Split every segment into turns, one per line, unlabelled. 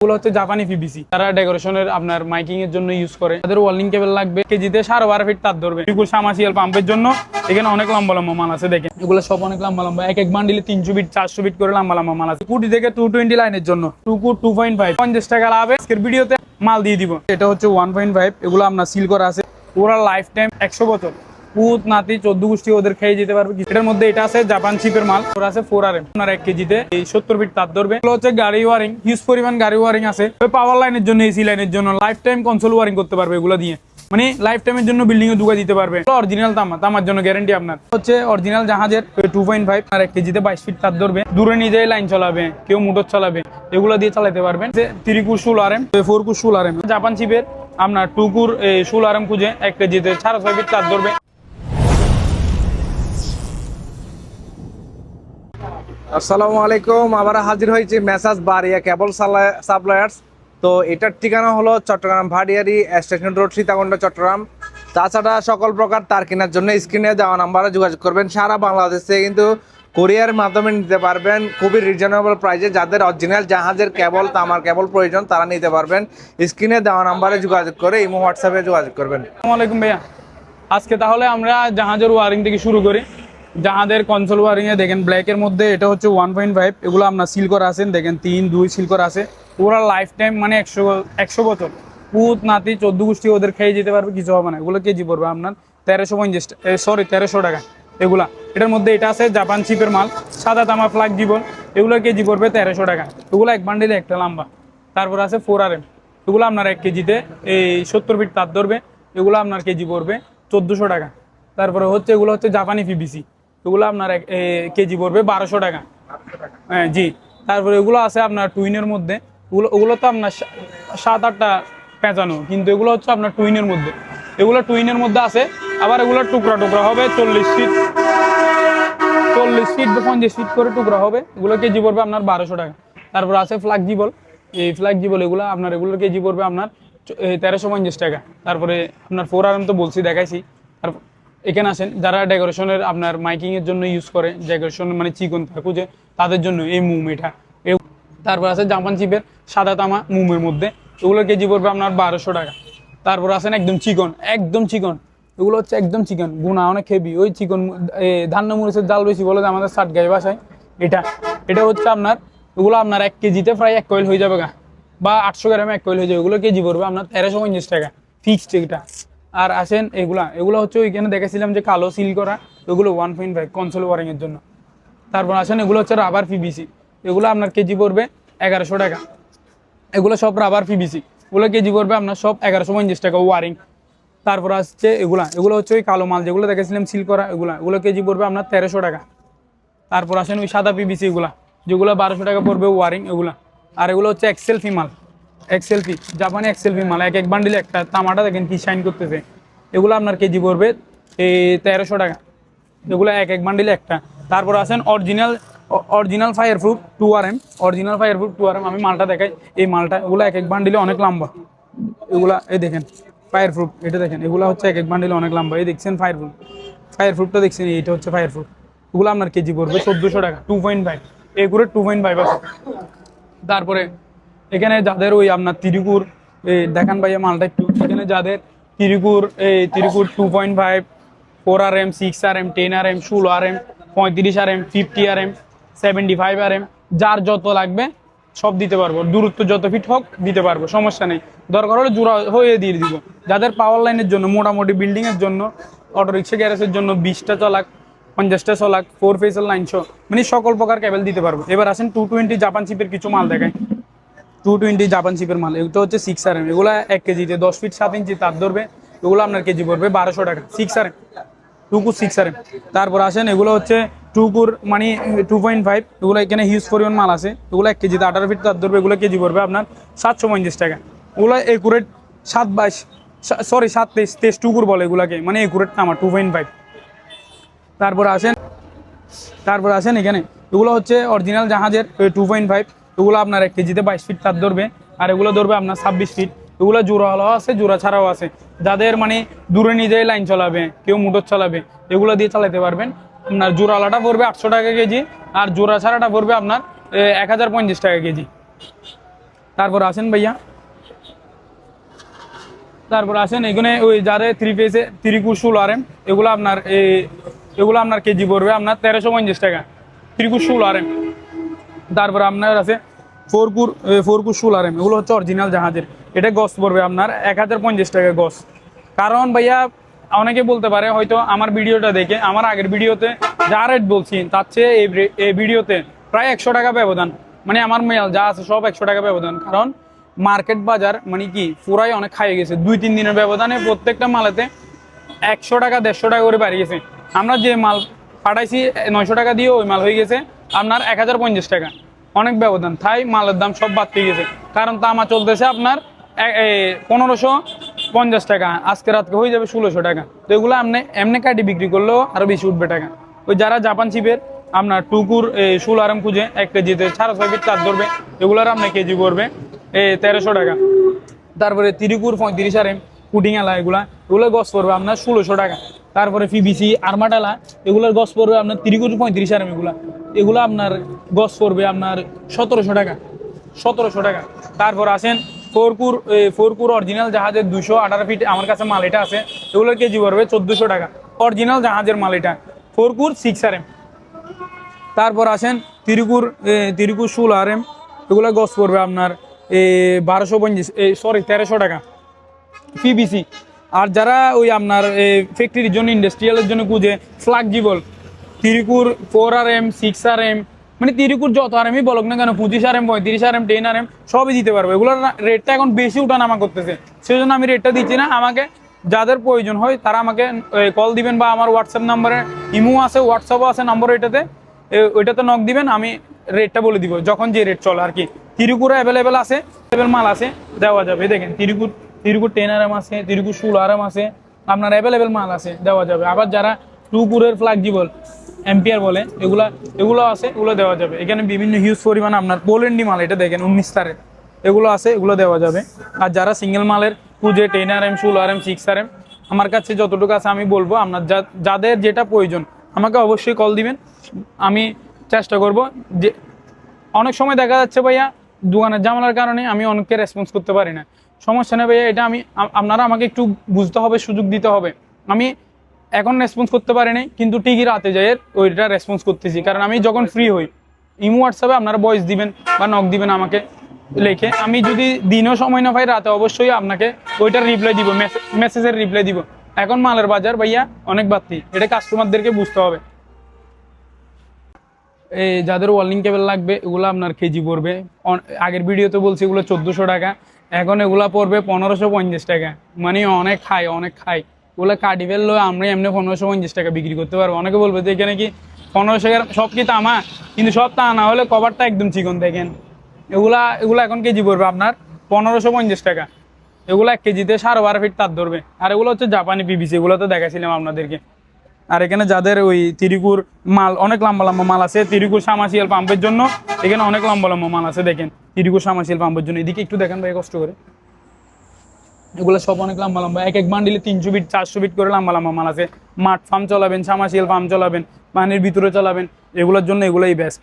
এগুলো হচ্ছে জাপানি পিভিসি, তারা ডেকোরেশনের আপনার মাইকিং এর জন্য ইউজ করে। তাদের ওয়ার্লিং কেবল লাগবে কেজিতে 12.5 ফিট তার ধরবে। এগুলো সামাসিয়াল পাম্পের জন্য এখানে অনেক লম্বা লম্বা মাল আছে, দেখেন এগুলো সব অনেক লম্বা লম্বা, এক বান্ডিলে 300 ফিট 400 ফিট করে লম্বা লম্বা মাল আছে। 2 থেকে 220 লাইনের জন্য 2.5 50 টাকা লাভে আজকের ভিডিওতে মাল দিয়ে দিব। এটা হচ্ছে 1.5, এগুলো আপনার সিল করা আছে পুরো লাইফ টাইম 100 বছর। পুত নাতি 14 গোষ্ঠী ওদের খেয়ে যেতে পারবে। এটার মধ্যে এটা আছে জাপান চিপের মাল, ওরা আছে 4RM, আপনার 1 কেজিতে 70 ফিট তার ধরবে। এগুলো হচ্ছে গাড়ি ওয়ারিং, হিউজ পরিমাণ গাড়ি ওয়ারিং আছে পাওয়ার লাইনের জন্য, এসি লাইনের জন্য লাইফ টাইম কনসোল ওয়ারিং করতে পারবে এগুলো দিয়ে, মানে লাইফ টাইমের জন্য বিল্ডিং এ ঢুকা দিতে পারবে। অরিজিনাল তামার জন্য গ্যারান্টি আপনার। হচ্ছে অরিজিনাল জাহাজের 2.5 আর 1 কেজিতে 22 ফিট তার ধরবে। দূরে নিয়ে যায় লাইন চালাবে, কেউ মোটর চালাবে, এগুলো দিয়ে চালাতে পারবেন। 3 কুর 16RM, 4 কুর 16RM জাপান চিপের আপনার 2 কুর 16RM খুঁজে 1 কেজিতে 6.5 ফিট তার ধরবে।
আসসালামু আলাইকুম, আবার হাজির হয়েছি মেসাজ বারিয়া কেবল সাপ্লায়ার্স। তো এটার ঠিকানা হলো চট্টগ্রাম ভাটিয়ারি স্টেশন রোড, সীতাকুণ্ড, চট্টগ্রাম। তাছাড়া সকল প্রকার তার কেনার জন্য স্ক্রিনে দেওয়া নাম্বারে যোগাযোগ করবেন। সারা বাংলাদেশে কিন্তু কোরিয়ার মাধ্যমে নিতে পারবেন খুবই রিজনেবল প্রাইসে। যাদের অরিজিনাল জাহাজের কেবল তামার কেবল প্রয়োজন তারা নিতে পারবেন। স্ক্রিনে দেওয়া নাম্বারে যোগাযোগ করে ইমো হোয়াটসঅ্যাপে যোগাযোগ করবেন।
আসসালামু আলাইকুম ভাইয়া, আজকে তাহলে আমরা জাহাজের ওয়ারিং থেকে শুরু করি। জাহাজের কনসোল ওয়ারিং এ দেখেন ব্ল্যাকের মধ্যে এটা হচ্ছে 1.5, এগুলো আপনার সিল করা আছে, দেখেন 3-2 সিল করা আছে পুরো লাইফ টাইম, মানে 100 বছর। পুত নাতি 14 গোষ্ঠী ওদের খেয়ে যেতে পারবে, কিছু হবে না। এগুলো কেজি পড়বে আপনার 1350 টাকা এগুলা। এটার মধ্যে এটা আছে জাপান চিপের মাল, সাদা তামা ফ্লাগ জীবন, এগুলো কেজি পড়বে 1300 টাকা। এগুলো এক বান্ডিলে একটা লম্বা। তারপর আছে 4RM, এগুলো আপনার 1 কেজিতে 70 ফিট তার ধরবে। এগুলো আপনার কেজি পড়বে 1400 টাকা। তারপরে হচ্ছে এগুলো হচ্ছে জাপানি পিভিসি, এগুলো আপনার কেজি পড়বে 1200 টাকা। হ্যাঁ জি। তারপরে এগুলো আছে আপনার টুইনের মধ্যে, ওগুলো তো আপনার 7-8টা পেঁচানো, কিন্তু এগুলো হচ্ছে আপনার টুইনের মধ্যে, এগুলো টুইনের মধ্যে আছে। আবার এগুলো টুকরা টুকরা হবে 40 ফিট বা 50 ফিট করে টুকরা হবে, এগুলো কেজি পড়বে আপনার 1200 টাকা। তারপর আছে ফ্লাক্সিবল, এই ফ্লাক্সিবল এগুলো এগুলোর কেজি পড়বে আপনার 1350 টাকা। তারপরে আপনার 4RM তো বলছি, দেখাইছি। তারপর এখানে আসেন যারা ডেকোরেশনের আপনার মাইকিং এর জন্য ইউজ করে, ডেকোরেশন মানে চিকন খুঁজে তাদের জন্য এই মুম এটা। তারপর আছে জাপান চিপের সাদা তামা মুমের মধ্যে, এগুলোর কেজি পড়বে আপনার 1200 টাকা। তারপর আছেন একদম চিকন, এগুলো হচ্ছে একদম চিকন, গুণা অনেক হেভি, ওই চিকন ধান্য মরিচের জাল বেশি বলে আমাদের সাতগাঁই ভাষায়। এটা হচ্ছে আপনার, এগুলো আপনার 1 কেজিতে প্রায় 1 কয়েল হয়ে যাবে গা, বা 800 গ্রামে 1 কয়েল হয়ে যাবে। এগুলো কেজি পড়বে আপনার 1350 টাকা ফিক্সড এটা। আর আসেন এগুলো হচ্ছে ওইখানে দেখেছিলাম যে কালো সিল করা, এগুলো 1.5 কনসোল ওয়ারিং এর জন্য। তারপর আসেন এগুলো হচ্ছে রাবার পিভিসি, এগুলো আপনার কেজি পড়বে 1100 টাকা। এগুলো সব রাবার পিভিসি, এগুলো কেজি পড়বে আপনার সব 1150 টাকা ওয়ারিং। তারপর আসছে এগুলো হচ্ছে ওই কালো মাল যেগুলো দেখেছিলাম সিল করা, এগুলো কেজি পড়বে আপনার 1300 টাকা। তারপর আসেন ওই সাদা পিভিসি যেগুলো 1200 টাকা পড়বে ওয়ারিং এগুলা। আর এগুলো হচ্ছে এক্সেলফি মাল, জাপানি এক্সেলফি মাল, এক বান্ডিলে একটা। তামাটা দেখেন কি শাইন করতেছে, এগুলো আপনার কেজি পড়বে 1300 টাকা, এগুলো এক বান্ডিলে একটা। তারপর আসেন অরিজিনাল ফায়ারপ্রুফ 2RM, আমি মালটা দেখাই, এই মালটা এগুলো এক বান্ডিলে অনেক লম্বা, এগুলা এই দেখেন ফায়ারপ্রুফ, এটা দেখেন এগুলো হচ্ছে এক বান্ডিলে অনেক লম্বা। এই দেখছেন ফায়ারপ্রুফটা দেখছেন, এইটা হচ্ছে ফায়ারপ্রুফ, এগুলো আপনার কেজি পড়বে 1400 টাকা। 2.5 এগুলো 2.5 আছে। তারপরে এখানে যাদের ওই আপনার তিরিকুর দেখান ভাইয়া মালটা একটু, এখানে যাদের তিরিকুর 2.5, 4RM, 6RM, 10RM, 16RM, 35RM, 50RM, 75RM, যার যত লাগবে সব দিতে পারবো। দূরত্ব যত ফিট হোক দিতে পারবো, সমস্যা নেই। দরকার হলে জোড়া হয়ে দিয়ে দিব। যাদের পাওয়ার লাইনের জন্য, মোটামুটি বিল্ডিং এর জন্য, অটো রিক্সা গ্যারেজের জন্য 20টা চলাক, 50টা চলাক, 4 ফেসের লাইন শো, মানে সকল প্রকার কেবল দিতে পারবো। এবার আসেন 220 জাপান চিপের কিছু মাল দেখায়। 220 জাপান চিপের মাল, এগুলো হচ্ছে 6RM, এগুলো 1 কেজিতে 10 ফিট 7 ইঞ্চি তার ধরবে, এগুলো আপনার কেজি পড়বে 1200 টাকা। 6RM, 6RM। তারপর আসেন এগুলো হচ্ছে 2 মানে 2.5, এগুলো এখানে হিউজ পরিমাণ মাল আছে, এগুলো 1 কেজিতে 18 ফিট তার ধরবে, এগুলো কেজি পড়বে আপনার 750 টাকা। এগুলো একুরেট 7-23 টুকুর বলে এগুলাকে, মানে একুরেট আমার 2.5। তারপর আসেন এখানে এগুলো হচ্ছে অরিজিনাল জাহাজের 2.5, এগুলো আপনার 1 কেজিতে 22 ফিট তার ধরবে, আর এগুলো ধরবে আপনার 26 ফিট। এগুলো জোড়াওয়ালাও আছে, জোড়া ছাড়াও আছে। যাদের মানে দূরে নিয়ে যেয়ে লাইন চালাবে, কেউ মোটর চালাবে, এগুলো দিয়ে চালাতে পারবেন। আপনার জোড়াওয়ালাটা পড়বে 800 টাকা কেজি, আর জোড়া ছাড়াটা পড়বে আপনার 1050 টাকা কেজি। তারপর আসেন ভাইয়া, তারপর আসেন এখানে ওই যারে 3 পিসে 3 কুর 16 RM, এগুলো আপনার কেজি পড়বে আপনার 1350 টাকা, 3 কুর 16 RM। তারপর আপনার আছে 4 কুর 16 RM, এগুলো হচ্ছে অরিজিনাল জাহাজের। এটা গস পড়বে আপনার 1050 টাকা গস। কারণ ভাইয়া অনেকে বলতে পারে হয়তো আমার ভিডিওটা দেখে, আমার আগের ভিডিওতে যা রেট বলছি তার চেয়ে এই ভিডিওতে প্রায় 100 টাকা ব্যবধান, মানে আমার মেল যা আছে সব 100 টাকা ব্যবধান। কারণ মার্কেট বাজার মানে কি পুরাই অনেক খাইয়ে গেছে, 2-3 দিনের ব্যবধানে প্রত্যেকটা মালেতে 100 টাকা 150 টাকা করে বাড়িয়ে গেছে। আমরা যে মাল পাঠাইছি 900 টাকা দিয়ে ওই মাল হয়ে গেছে আপনার 1050 টাকা, অনেক ব্যবধান। তাই মালের দাম সব বাড়তে গেছে। কারণ তামা চলতেছে আপনার 1550 টাকা, আজকে রাতকে হয়ে যাবে 1600 টাকা। তো এগুলো আপনি এমনি কাটি বিক্রি করলেও আরো বেশি উঠবে টাকা। ওই যারা জাপান শিপের আপনার 2 কুর 16 RM খুঁজে 1 কেজিতে 6.5 ফিট চার ধরবে, এগুলোর আপনার কেজি পড়বে 1300 টাকা। তারপরে 3 কুর 35 RM পুডিং এলা এগুলো গছ পড়বে আপনার 1600 টাকা। তারপরে পিভিসি আর্মাডালা এগুলোর গছ পড়বে আপনার 3 কুর 35 RM, এগুলো আপনার গছ পড়বে আপনার 1700 টাকা, 1700 টাকা। তারপর আসেন 4 কুর অরিজিনাল জাহাজের 218 ফিট আমার কাছে মাল এটা আছে, এগুলোর কেজি পড়বে 1400 টাকা, অরিজিনাল জাহাজের মাল এটা 4 কুর 6 RM। তারপর আসেন 3 কুর 16 RM, এগুলো গছ পড়বে আপনার 1300 টাকা পিবিসি। আর যারা ওই আপনার ফ্যাক্টরির জন্য ইন্ডাস্ট্রিয়ালের জন্য খুঁজে ফ্লেক্সিবল 3 কুর 4 RM 6 RM, মানে 3 কুর যত আরএমই বলক না কেন 25 RM 35 RM 10 RM সবই দিতে পারবো। এগুলোর রেটটা এখন বেশি উঠানামা করতেছে, সেই জন্য আমি রেটটা দিচ্ছি না। আমাকে যাদের প্রয়োজন হয় তারা আমাকে কল দিবেন, বা আমার হোয়াটসঅ্যাপ নাম্বারে ইমো আছে, হোয়াটসঅ্যাপও আছে নম্বর, ওইটাতে নক দিবেন, আমি রেটটা বলে দিব যখন যে রেট চলে আর কি। 3 কুর অ্যাভেলেবেল আছে, মাল আছে দেওয়া যাবে। দেখেন 3 কুর 10 RM আছে, 3 কুর 16 RM আছে, আপনার অ্যাভেলেবেল মাল আছে দেওয়া যাবে। আবার যারা 2 কুরের ফ্লেক্সিবল এম্পিয়ার বলে এগুলো আছে, এগুলো দেওয়া যাবে। এখানে বিভিন্ন হিউজ পরিমাণ আপনার পোল্যান্ডি মাল, এটা দেখেন 19 তারের এগুলো আছে, এগুলো দেওয়া যাবে। আর যারা সিঙ্গেল মালের খুঁজে 10 RM 16 RM 6 RM, আমার কাছে যতটুকু আছে আমি বলবো, আপনার যাদের যেটা প্রয়োজন আমাকে অবশ্যই কল দিবেন, আমি চেষ্টা করব। যে অনেক সময় দেখা যাচ্ছে ভাইয়া দোকানের ঝামেলার কারণে আমি অনেককে রেসপন্স করতে পারি না, সমস্যা নেই ভাইয়া, এটা আপনারা আমাকে একটু বুঝতে হবে, সুযোগ দিতে হবে। আমি এখন রেসপন্স করতে পারিনি, কিন্তু ঠিকই রাতে যাই ওইটা রেসপন্স করতেছি, কারণ আমি যখন ফ্রি হই ইমো হোয়াটসঅ্যাপে আপনারা ভয়েস দিবেন বা নক দিবেন আমাকে লিখে। আমি যদি দিনও সময় না পাই রাতে অবশ্যই আপনাকে ওইটার রিপ্লাই দিব, মেসেজের রিপ্লাই দিব। এখন মালের বাজার ভাইয়া অনেক বাড়তি, এটা কাস্টমারদেরকে বুঝতে হবে। এই যাদের ওয়ার্লিং কেবল লাগবে এগুলো আপনার কেজি পড়বে, আগের ভিডিওতে বলছি এগুলো 1400 টাকা, এখন এগুলা পড়বে 1550 টাকা। মানে অনেক খাই ওগুলো কাটি ফেললো আমরা এমনি 1550 টাকা বিক্রি করতে পারবো। অনেকে বলবে যে এখানে কি 1500 টাকা সব কি তামা, কিন্তু সব তা না হলে কভারটা একদম চিকন দেখেন। এগুলা এখন কেজি পড়বে আপনার 1550 টাকা, এগুলো 1 কেজিতে 12.5 ফিট তার ধরবে। আর এগুলো হচ্ছে জাপানি পিভিসি, এগুলো তো দেখাইছিলাম আপনাদেরকে। আর এখানে যাদের ওই 3 কুর মাল অনেক লম্বা লম্বা মাল আছে, 3 কুর সামাসিয়াল পাম্পের জন্য এখানে অনেক লম্বা লম্বা মাল আছে। দেখেন 3 কুর সামাসিয়াল পাম্পের জন্য, এদিকে একটু দেখেন ভাই কষ্ট করে, এগুলো সব অনেক লম্বা লম্বা, এক বান্ডিলে 300 ফিট 400 ফিট করে লম্বা লম্বা মাল আছে। মাঠ ফার্ম চালাবেন, সামাসিয়াল ফার্ম চালাবেন, পানির ভিতরে চালাবেন, এগুলোর জন্য এগুলোই বেস্ট।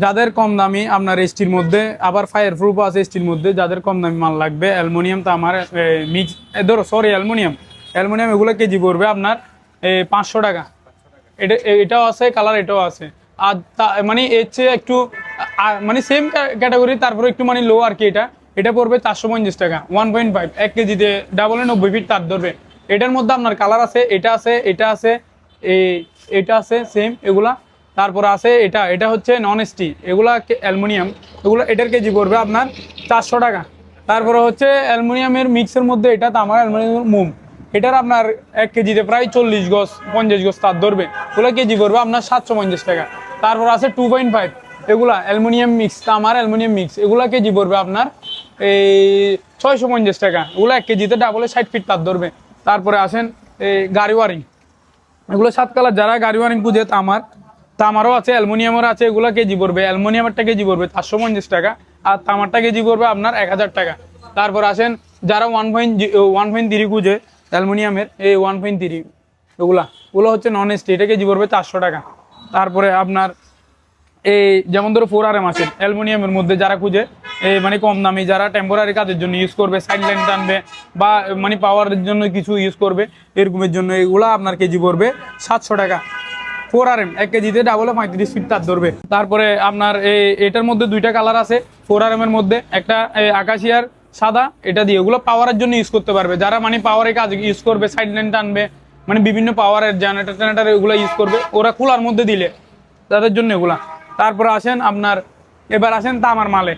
যাদের কম দামি আপনার স্টির মধ্যে, আবার ফায়ার প্রুফ আছে স্টির মধ্যে, যাদের কম দামি মাল লাগবে অ্যালুমিনিয়াম, তো আমার মিক্স অ্যালুমিনিয়াম এগুলো কেজি পড়বে আপনার 500 টাকা। এটাও আছে কালার, এটাও আছে। আর মানে এর চেয়ে একটু মানে সেম ক্যাটাগরি, তারপরে একটু মানে লো আর কি। এটা পড়বে 450 টাকা, 1.5 1 কেজিতে, ডাবলে 90 ফিট তার ধরবে। এটার মধ্যে আপনার কালার আছে, এটা আছে সেম এগুলা। তারপর আছে এটা হচ্ছে নন স্টি, এগুলা অ্যালুমিনিয়াম, এটার কেজি পড়বে আপনার 400 টাকা। তারপরে হচ্ছে অ্যালুমিনিয়ামের মিক্সের মধ্যে এটা তামার অ্যালুমিনিয়ামের মোম, এটার আপনার 1 কেজিতে প্রায় 40 গজ 50 গজ তার ধরবে, ওগুলো কেজি পড়বে আপনার 750 টাকা। তারপর আছে 2.5, এগুলা অ্যালুমিনিয়াম মিক্স, তামার অ্যালুমিনিয়াম মিক্স, এগুলা কেজি পড়বে আপনার এই 650 টাকা, এগুলো 1 কেজিতে ডাবলে 60 ফিট তার ধরবে। তারপরে আসেন এই গাড়ি ওয়ারিং, এগুলো 7 কালার, যারা গাড়ি ওয়ারিং খুঁজে তামারও আছে, অ্যালুমিনিয়ামের আছে, এগুলো কেজি পড়বে, অ্যালুমিনিয়ামেরটা কেজি পড়বে 450 টাকা, আর তামারটা কেজি পড়বে আপনার 1000 টাকা। তারপর আসেন যারা 1.3 খুঁজে অ্যালুমিনিয়ামের, এই 1.3 ওগুলো হচ্ছে নন স্টি, এটা কেজি পড়বে 400 টাকা। তারপরে আপনার এই যেমন ধরো 4RM আছে অ্যালুমিনিয়ামের মধ্যে, যারা খুঁজে এই মানে কম দামি, যারা টেম্পোরারি কাজের জন্য ইউজ করবে, সাইড লাইন টানবে বা মানে পাওয়ারের জন্য কিছু ইউজ করবে, এরকমের জন্য এগুলা আপনার কেজি পড়বে 700 টাকা। 4RM 1 কেজিতে ডাবলে 35 ফিট তার ধরবে। তারপরে আপনার এটার মধ্যে দুইটা কালার আছে 4RM এর মধ্যে, একটা আকাশিয়ার সাদা, এটা দিয়ে এগুলো পাওয়ারের জন্য ইউজ করতে পারবে, যারা মানে পাওয়ারের কাজ ইউজ করবে, সাইড লাইন টানবে, মানে বিভিন্ন পাওয়ারের জেনারেটর টেনারেটর এগুলো ইউজ করবে, ওরা কুলার মধ্যে দিলে তাদের জন্য এগুলা। তারপরে আসেন আপনার, এবার আসেন তামার মালে,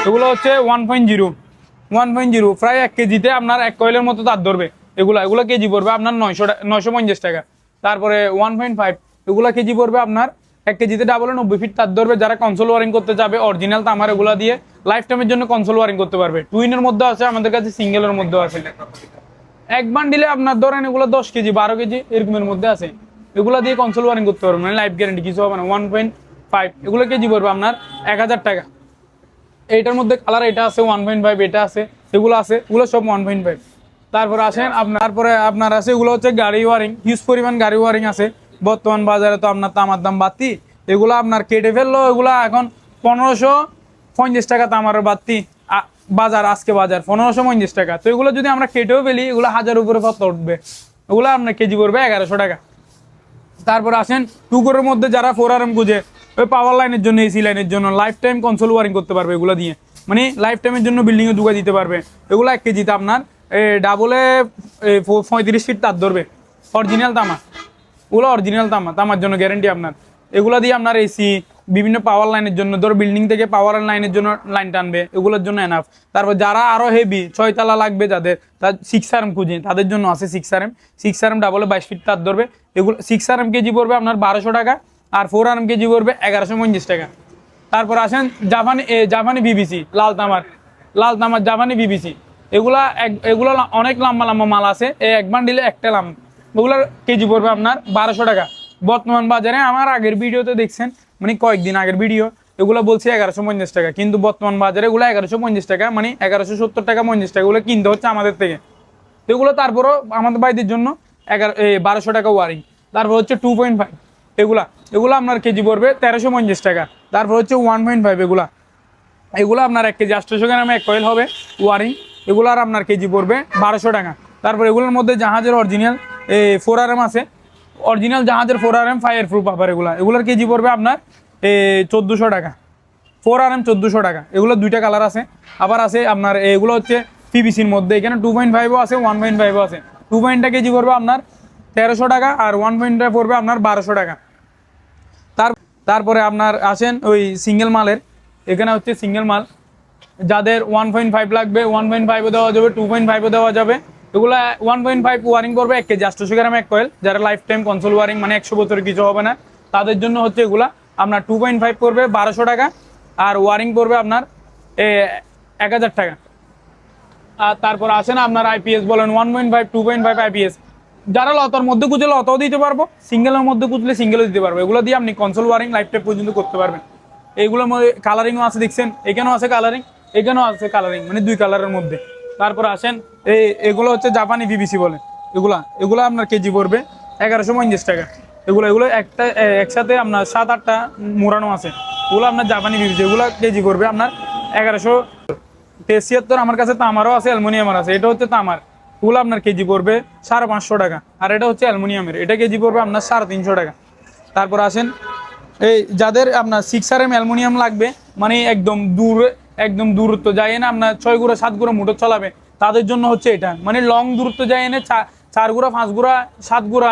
এগুলো হচ্ছে 1.0 প্রায় 1 কেজিতে আপনার 1 কয়েলের মতো তার ধরবে। এগুলো কেজি পড়বে আপনার 950 টাকা। তারপরে 1.5 এগুলো কেজি পড়বে আপনার 1 কেজিতে ডাবলে 90 ফিট তার ধরবে। যারা কনসোল ওয়ারিং করতে যাবে অরিজিনাল তামার এগুলো দিয়ে লাইফ টাইমের জন্য কনসোল ওয়ারিং করতে পারবে। টুইনের মধ্যে আছে আমাদের কাছে, সিঙ্গেলের মধ্যে আছে। এক বান্ডিলে আপনার ধরেন এগুলো 10 কেজি 12 কেজি এরকমের মধ্যে আছে, এগুলো দিয়ে কনসোল ওয়ারিং করতে পারবেন, মানে লাইফ গ্যারেন্টি কিছু হবে না। 1.5 এগুলো কেজি পড়বে আপনার 1000 টাকা। এইটার মধ্যে কালার এটা আছে 1.5, এটা আছে, এগুলো আছে, এগুলো সব 1.5। তারপরে আসেন তারপরে আপনার আছে এগুলো হচ্ছে গাড়ি ওয়ারিং, হিউজ পরিমাণ গাড়ি ওয়ারিং আছে। বর্তমান বাজারে তো আপনার তামার দাম বাড়তি, এগুলো আপনার কেটে ফেললো, এগুলো এখন 1550 টাকা তামার বাড়তি বাজার, আজকে বাজার 1550 টাকা। তো এগুলো যদি আমরা কেটেও ফেলি এগুলো 1000 উপরে কত উঠবে, এগুলো আপনার কেজি পড়বে 1100 টাকা। তারপর আসেন টুকরের মধ্যে যারা 4RM খুঁজে, ওই পাওয়ার লাইনের জন্য, এসি লাইনের জন্য লাইফ টাইম কনসোল ওয়ারিং করতে পারবে এগুলো দিয়ে, মানে লাইফ টাইমের জন্য বিল্ডিংয়ে ঢুকা দিতে পারবে। এগুলো 1 কেজিতে আপনার ডাবলে 35 ফিট তার ধরবে। অরিজিনাল তামা, ওগুলো অরিজিনাল তামার জন্য গ্যারেন্টি আপনার। এগুলো দিয়ে আপনার এসি, বিভিন্ন পাওয়ার লাইনের জন্য, ধরো বিল্ডিং থেকে পাওয়ার লাইনের জন্য লাইন টানবে, এগুলোর জন্য এনাফ। তারপর যারা আরও হেভি 6 তালা লাগবে যাদের, তার 6RM খুঁজে, তাদের জন্য আছে 6RM ডাবলে 22 ফিট তার ধরবে। এগুলো 6RM কেজি পড়বে আপনার 1200 টাকা, আর 4RM কেজি পড়বে 1150 টাকা। তারপর আসেন জাপানি বিবিসি, লাল তামার জাপানি বিবিসি, এগুলো অনেক লম্বা লম্বা মাল আছে, এই এক বান্ডিলে একটা লাম, ওগুলোর কেজি পড়বে আপনার 1200 টাকা। বর্তমান বাজারে আমার আগের ভিডিওতে দেখছেন, মানে কয়েকদিন আগের ভিডিও, এগুলো বলছি 1150 টাকা, কিন্তু বর্তমান বাজারে এগুলো 1150 টাকা, মানে 1170 টাকা 50 টাকা এগুলো কিনতে হচ্ছে আমাদের থেকে। এগুলো তারপরও আমাদের বাইদের জন্য 1200 টাকা ওয়ারিং। তারপর হচ্ছে 2.5 এগুলো আপনার কেজি পড়বে 1350 টাকা। তারপর হচ্ছে 1.5 এগুলো আপনার 1 কেজি 800 গ্রামে 1 কয়েল হবে ওয়ারিং, এগুলো আর আপনার কেজি পড়বে 1200 টাকা। তারপর এগুলোর মধ্যে জাহাজের অরিজিনাল 4RM আছে, অরিজিনাল জাহাজের 4RM ফায়ার প্রুফ আবার, এগুলোর কেজি পড়বে আপনার 1400 টাকা। 4RM 1400 টাকা। এগুলো দুইটা কালার আছে, আবার আছে আপনার এগুলো হচ্ছে পিভিসির মধ্যে, এখানে 2.5ও আছে 1.5ও আছে। 2.5 কেজি পড়বে আপনার 1300 টাকা, আর 1.5 পড়বে আপনার 1200 টাকা। তারপরে আপনার আসেন ওই সিঙ্গেল মালের, এখানে হচ্ছে সিঙ্গেল মাল, যাদের 1.5 লাগবে 1.5ও দেওয়া যাবে, 2.5ও দেওয়া যাবে। এগুলো 1.5 ওয়ারিং করবে 1 কেজি 800 গ্রাম 1 কয়েল, যারা লাইফ টাইম কনসোল ওয়ারিং, মানে 100 বছরের কিছু হবে না, তাদের জন্য হচ্ছে এগুলা আপনার 2.5 পড়বে 1200 টাকা, আর ওয়ারিং পড়বে আপনার 1000 টাকা। আর তারপর আসেন আপনার আইপিএস বলেন 1.5 2.5 আইপিএস, যারা লতার মধ্যে খুঁজলে লতাও দিতে পারবো, সিঙ্গেলের মধ্যে খুঁজলে সিঙ্গেলও দিতে পারবো। এগুলো দিয়ে আপনি কনসোল ওয়ারিং লাইফ টাইম পর্যন্ত করতে পারবেন। এইগুলোর মধ্যে কালারিংও আছে, দেখছেন এখানেও আছে কালারিং, এখানেও আছে কালারিং, মানে 2 কালারের মধ্যে। তারপর আসেন এগুলো হচ্ছে জাপানি বিবিসি বলে, এগুলো আপনার কেজি পড়বে 1150 টাকা। এগুলো একসাথে আপনার 7-8টা মোড়ানো আছে, এগুলো আপনার জাপানি বিবিসি, এগুলো কেজি পড়বে আপনার 1176। আমার কাছে তামারও আছে, অ্যালুমিনিয়ামের আছে। এটা হচ্ছে তামার, এগুলো আপনার কেজি পড়বে 550 টাকা, আর এটা হচ্ছে অ্যালুমিনিয়ামের, এটা কেজি পড়বে আপনার 350 টাকা। তারপর আসেন যাদের আপনার 6RM অ্যালুমিনিয়াম লাগবে, মানে একদম দূরত্ব যায় না, আপনার 6 গুঁড়া 7 গুঁড়া মোটর চালাবে, তাদের জন্য হচ্ছে এটা, মানে লং দূরত্ব যায় এনে 4 গুঁড়া 5 গুঁড়া 7 গুঁড়া,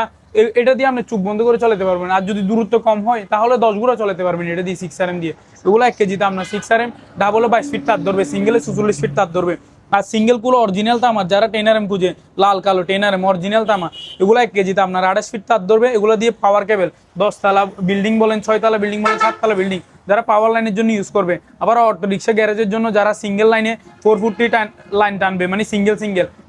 এটা দিয়ে আপনি চুপ বন্ধ করে চালাতে পারবেন। আর যদি দূরত্ব কম হয় তাহলে 10 গুঁড়া চালাতে পারবেন এটা দিয়ে 6RM দিয়ে। এগুলো 1 কেজিতে আপনার 6RM ডাবলে 22 ফিট তার ধরবে, সিঙ্গেলে 44 ফিট তার ধরবে। আর সিঙ্গেল গুলো অরিজিনাল তামা, যারা 10RM খুঁজে, লাল কালো 10RM অরিজিনাল তামা, এগুলো 1 কেজিতে আপনার 28 ফিট তার ধরবে। এগুলো দিয়ে পাওয়ার কেবল 10 তালা বিল্ডিং বলেন, 6 তালা বিল্ডিং বলেন, 7 তালা বিল্ডিং, যারা পাওয়ার লাইনের জন্য ইউজ করবে। আবার অটো রিক্সা গ্যারেজের জন্য যারা সিঙ্গেল লাইনে 450 লাইন টানবে, মানে সিঙ্গেল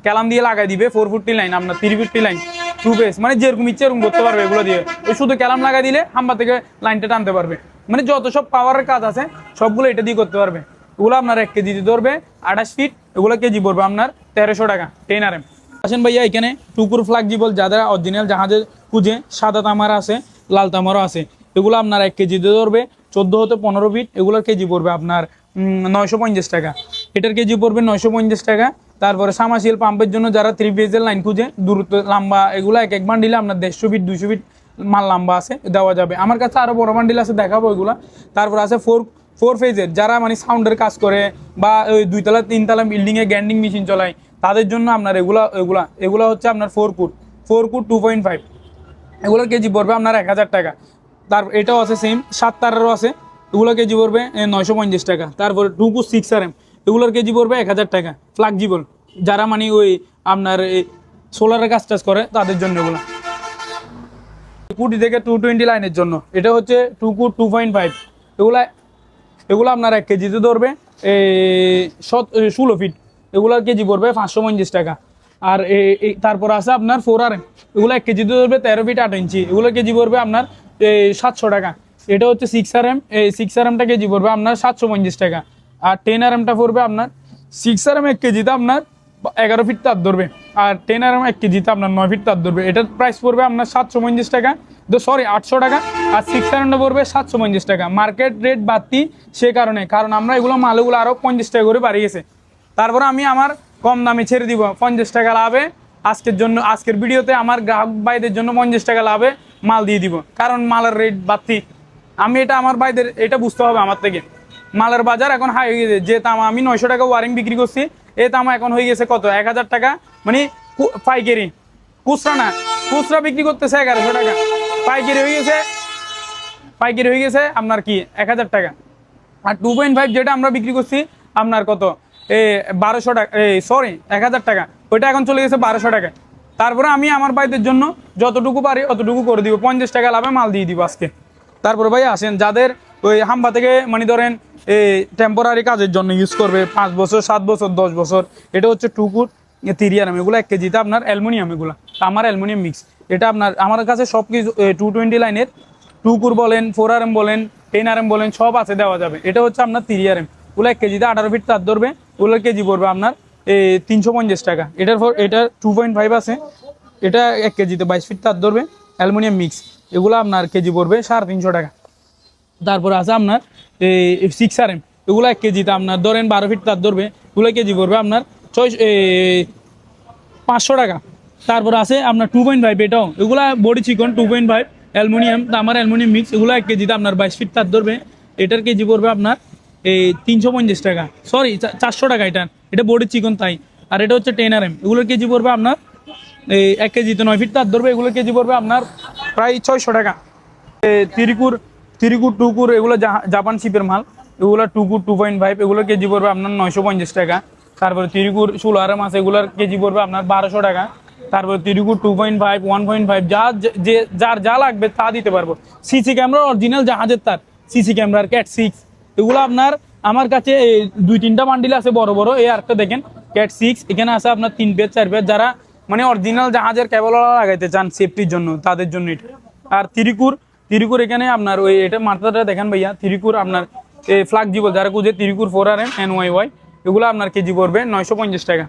ক্যালাম দিয়ে লাগাই দিবে 450 লাইন, আপনার 350 লাইন 2 ফেজ, মানে যেরকম ইচ্ছে এরকম করতে পারবে। এগুলো দিয়ে ওই শুধু ক্যালাম লাগাই দিলে হাম্বা থেকে লাইনটা টানতে পারবে, মানে যত সব পাওয়ারের কাজ আছে সবগুলো এটা দিয়ে করতে পারবে। এগুলো আপনার 1 কেজিতে ধরবে 28 ফিট, এগুলো কেজি পড়বে আপনার 1300 টাকা 10RM। আসেন ভাইয়া, এখানে টুকুর ফ্লেক্সিবল যাদের অরিজিনাল জাহাজের খুঁজে, সাদা তামার আছে, লাল তামারও আছে, এগুলো আপনার 1 কেজিতে ধরবে 14 হতে 15 ফিট, এগুলোর কেজি পড়বে আপনার 950 টাকা। এটার কেজি পড়বে 950 টাকা। তারপরে সামাশিয়াল পাম্পের জন্য যারা 3 ফেজের লাইন খুঁজে দূরত্ব লম্বা, এগুলো এক বান্ডিলে আপনার 150 ফিট 200 ফিট মাল লম্বা আছে, দেওয়া যাবে। আমার কাছে আরও বড় বান্ডিল আছে, দেখাবো ওইগুলো। তারপর আছে ফোর ফেজের, যারা মানে সাউন্ডের কাজ করে বা ওই 2 তলা 3 তলা বিল্ডিংয়ে গ্যান্ডিং মেশিন চলায়, তাদের জন্য আপনার এগুলা হচ্ছে আপনার 4 ফুট 2.5, এগুলোর কেজি পড়বে আপনার 1000 টাকা। তারপর এটাও আছে সেম, 7 তারেরও আছে, এগুলো কেজি পড়বে 950 টাকা। তারপরে 2 ফুট 6 RM, এগুলোর কেজি পড়বে 1000 টাকা। ফ্লেক্সিবল, যারা মানে ওই আপনার সোলারের কাজ টাজ করে তাদের জন্য এগুলো। 2 থেকে 220 লাইনের জন্য এটা হচ্ছে 2 ফুট 2.5, এগুলো আপনার 1 কেজিতে ধরবে 16 ফিট, এগুলোর কেজি পড়বে 550 টাকা। আর তারপর আছে আপনার 4 RM, এগুলো 1 কেজিতে ধরবে 13 ফিট 8 ইঞ্চি, এগুলোর কেজি পড়বে আপনার 700 টাকা। এটা হচ্ছে 6 RM, এই 6 RMটা কেজি পড়বে আপনার 750 টাকা। আর 10 RMটা পড়বে আপনার 6 RM 1 কেজিতে আপনার 11 ফিট তার ধরবে, আর 10 RM 1 কেজিতে আপনার 9 ফিট তার ধরবে। এটার প্রাইস পড়বে আপনার 750 টাকা, 800 টাকা। আর 6 RMটা পড়বে 750 টাকা। মার্কেট রেট বাড়তি সে কারণ আমরা এগুলো মালগুলো আরও 50 টাকা করে বাড়িয়েছে। তারপরে আমি আমার কম দামে ছেড়ে দিব 50 টাকা লাভে। আজকের ভিডিওতে আমার গ্রাহক ভাইদের জন্য 50 টাকা লাভে মাল দিয়ে দিব, কারণ মালের রেট বাড়তি। আমি এটা আমার ভাইদের এটা বুঝতে হবে আমার থেকে। মালের বাজার এখন হাই হয়ে গেছে, যে দাম আমি 900 টাকা ওয়ারিং বিক্রি করছি, এই দাম এখন হয়ে গেছে কত 1000 টাকা, মানে পাইকারি, খুচরা বিক্রি করতেছে 1100 টাকা, পাইকারি হয়ে গেছে আপনার কি 1000 টাকা। আর 2.5 যেটা আমরা বিক্রি করছি আপনার কত 1200 টাকা, 1000 টাকা, ওইটা এখন চলে গেছে 1200 টাকা। তারপরে আমি আমার ভাইদের জন্য যতটুকু পারি অতটুকু করে দিব, 50 টাকা লাভে মাল দিয়ে দিব আজকে। তারপরে ভাই আসেন, যাদের ওই হাম্বা থেকে মানে ধরেন টেম্পোরারি কাজের জন্য ইউজ করবে 5 বছর 7 বছর 10 বছর, এটা হচ্ছে 2 ফুট 3 RM, এগুলো 1 কেজিতে আপনার অ্যালুমিনিয়াম, এগুলো আমার অ্যালুমিনিয়াম মিক্স। এটা আমার কাছে সব কিছু 220 লাইনের 2 ফুট বলেন, 4 RM বলেন, 10 RM বলেন, সব আছে, দেওয়া যাবে। এটা হচ্ছে আপনার 3 RM, ওগুলো 1 কেজিতে 18 ফিট তার ধরবে, ওগুলোর কেজি পড়বে আপনার 350 টাকা। এটা 2.5 আছে, এটা 1 কেজিতে 22 ফিট তার ধরবে, অ্যালুমিনিয়াম মিক্স, এগুলো আপনার কেজি পড়বে 350 টাকা। তারপরে আছে আপনার 6 RM, এগুলো 1 কেজিতে আপনার ধরেন 12 ফিট তার ধরবে, এগুলো কেজি পড়বে আপনার 500 টাকা। তারপর আছে আপনার 2.5, এটাও এগুলো বডি চিকন 2.5 অ্যালুমিনিয়াম, আমার অ্যালুমিনিয়াম মিক্স, এগুলো 1 কেজিতে আপনার 22 ফিট তার ধরবে, এটার কেজি পড়বে আপনার 350 টাকা, 400 টাকা। এটা বডি চিকন তাই। আর এটা হচ্ছে 10 RM, এগুলোর কেজি পড়বে আপনার 1 কেজিতে 9 ফিট তার ধরবে, এগুলোর কেজি পড়বে আপনার প্রায় 600 টাকা। তিরিকুর 2 কুর, এগুলো জাপান শিপের মাল, এগুলো 2 ফুট 2.5, এগুলোর কেজি পড়বে আপনার 950 টাকা। তারপরে তিরিকুর 16 RM আছে, এগুলোর কেজি পড়বে আপনার 1200 টাকা। তারপরে তিরিকুর 2.5 1.5, যার যা লাগবে তা দিতে পারবো। সিসি ক্যামেরা অরিজিনাল জাহাজের তার, সিসি ক্যামেরার ক্যাট 6, এগুলো আপনার আমার কাছে 2-3টা বান্ডিল আছে বড় বড়। এই আরেকটা দেখেন ক্যাট 6, এখানে আছে আপনার 3 পেজ 4 পেজ, যারা মানে অরিজিনাল জাহাজের কেবল লাগাইতে চান সেফটির জন্য, তাদের জন্য এটা। আর তিরিকুর এখানে আপনার ওই এটা মাত্রাটা দেখেন ভাইয়া, তিরিকুর আপনার ফ্লেক্সিবল, যারা খুঁজে তিরিকুর 4 RM NYY, এগুলো আপনার কেজি পড়বে 950 টাকা।